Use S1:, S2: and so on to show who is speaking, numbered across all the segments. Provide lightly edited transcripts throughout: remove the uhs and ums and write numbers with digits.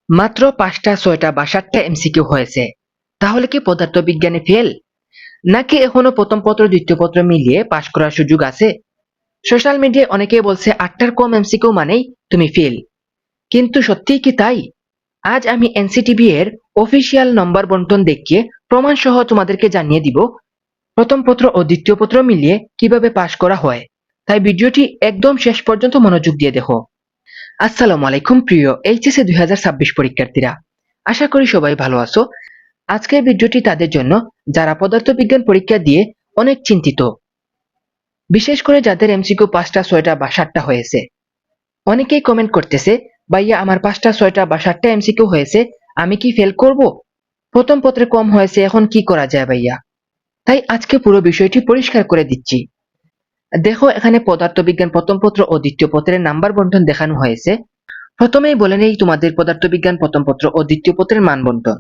S1: মাত্র 5টা 6টা বা 7টা এমসিকিউ হয়েছে, তাহলে কি পদার্থবিজ্ঞানে ফেল, নাকি এখনো প্রথম পত্র দ্বিতীয় পত্র মিলিয়ে পাশ করার সুযোগ আছে? সোশ্যাল মিডিয়ায় অনেকেই বলছে 8টার কম এমসিকিউ মানেই তুমি ফেল, কিন্তু সত্যিই কি তাই? আজ আমি এনসিটিবি এর অফিসিয়াল নম্বর বন্টন দেখিয়ে প্রমাণ সহ তোমাদেরকে জানিয়ে দিব প্রথম পত্র ও দ্বিতীয় পত্র মিলিয়ে কিভাবে পাশ করা হয়। তাই ভিডিওটি একদম শেষ পর্যন্ত মনোযোগ দিয়ে দেখো। আসসালামু আলাইকুম প্রিয় এইচএসসি 2026 পরীক্ষার্থীরা, আশা করি সবাই ভালো আছো। আজকের ভিডিওটি তাদের জন্য যারা পদার্থবিজ্ঞান পরীক্ষা দিয়ে অনেক চিন্তিত, বিশেষ করে যাদের এমসিকিউ 5টা 6টা বা 7টা হয়েছে। অনেকেই কমেন্ট করতেছে, ভাইয়া আমার 5টা 6টা বা 7টা এমসিকিউ হয়েছে, আমি কি ফেল করব? প্রথম পত্রে কম হয়েছে, এখন কি করা যায় ভাইয়া? তাই আজকে পুরো বিষয়টি পরিষ্কার করে দিচ্ছি। দেখো, এখানে পদার্থবিজ্ঞান প্রথম পত্র ও দ্বিতীয় পত্রের নাম্বার বন্টন দেখানো হয়েছে। প্রথমেই বলে নেই তোমাদের পদার্থবিজ্ঞান প্রথম পত্র ও দ্বিতীয় পত্রের মান বন্টন।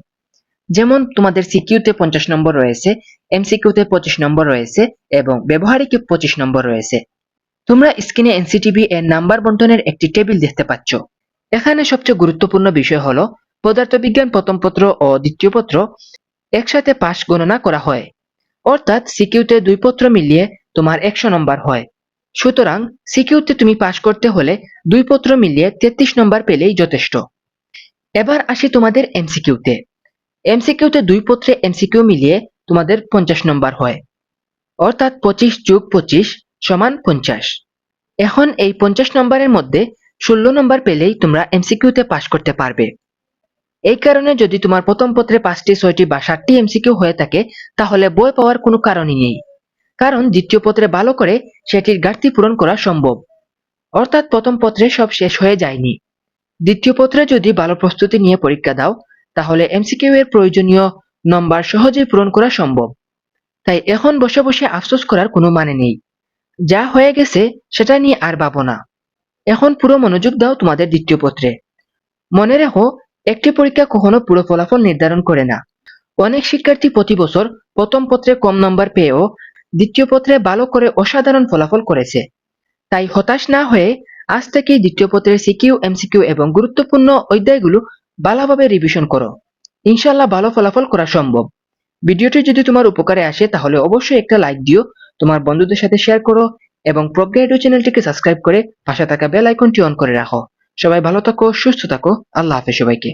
S1: যেমন তোমাদের সিকিউতে 50 নম্বর রয়েছে, এমসিকিউতে 25 নম্বর রয়েছে এবং ব্যবহারিকে 25 নম্বর রয়েছে। তোমরা স্ক্রিনে এনসিটিবি এর নাম্বার বন্টনের একটি টেবিল দেখতে পাচ্ছ। এখানে সবচেয়ে গুরুত্বপূর্ণ বিষয় হলো পদার্থবিজ্ঞান প্রথম পত্র ও দ্বিতীয় পত্র একসাথে পাশ গণনা করা হয়, অর্থাৎ সিকিউতে দুই পত্র মিলিয়ে তোমার 100 নম্বর হয়। সুতরাং সিকিউতে তুমি পাশ করতে হলে দুই পত্র মিলিয়ে 33 নম্বর পেলেই যথেষ্ট। এবার আসি তোমাদের এমসিকিউতে। এমসিকিউতে দুই পত্রে এমসিকিউ মিলিয়ে তোমাদের 50 নম্বর হয়, অর্থাৎ 25 যোগ 25 সমান 50। এখন এই 50 নম্বরের মধ্যে 16 নম্বর পেলেই তোমরা এমসিকিউতে পাশ করতে পারবে। এই কারণে যদি তোমার প্রথম পত্রে 5টি 6টি বা 7টি এমসিকিউ হয়ে থাকে, তাহলে বই পাওয়ার কোনো কারণই নেই, কারণ দ্বিতীয় পত্রে ভালো করে সেটির ঘাটতি পূরণ করা সম্ভব। অর্থাৎ প্রথম পত্রে সব শেষ হয়ে যায়নি। দ্বিতীয় পত্রে যদি ভালো প্রস্তুতি নিয়ে পরীক্ষা দাও, তাহলে এমসিকিউ এর প্রয়োজনীয় নম্বর সহজেই পূরণ করা সম্ভব। তাই এখন বসে বসে আফসোস করার কোনো মানে নেই। যা হয়ে গেছে সেটা নিয়ে আর ভাবো না। এখন পুরো মনোযোগ দাও তোমাদের দ্বিতীয় পত্রে। মনে রেখো, একটি পরীক্ষা কখনো পুরো ফলাফল নির্ধারণ করে না। অনেক শিক্ষার্থী প্রতি বছর প্রথম পত্রে কম নম্বর পেয়েও দ্বিতীয় পত্রে ভালো করে অসাধারণ ফলাফল করেছে। তাই হতাশ না হয়ে আজ থেকেই দ্বিতীয় পত্রের সিকিউ, এমসিকিউ এবং গুরুত্বপূর্ণ অধ্যায়গুলো ভালোভাবে রিভিশন করো। ইনশাল্লাহ ভালো ফলাফল করা সম্ভব। ভিডিওটি যদি তোমার উপকারে আসে তাহলে অবশ্যই একটা লাইক দিও, তোমার বন্ধুদের সাথে শেয়ার করো এবং প্রজ্ঞা এডু চ্যানেলটিকে সাবস্ক্রাইব করে পাশে থাকা বেল আইকনটি অন করে রাখো। সবাই ভালো থাকো, সুস্থ থাকো। আল্লাহ হাফেজ সবাইকে।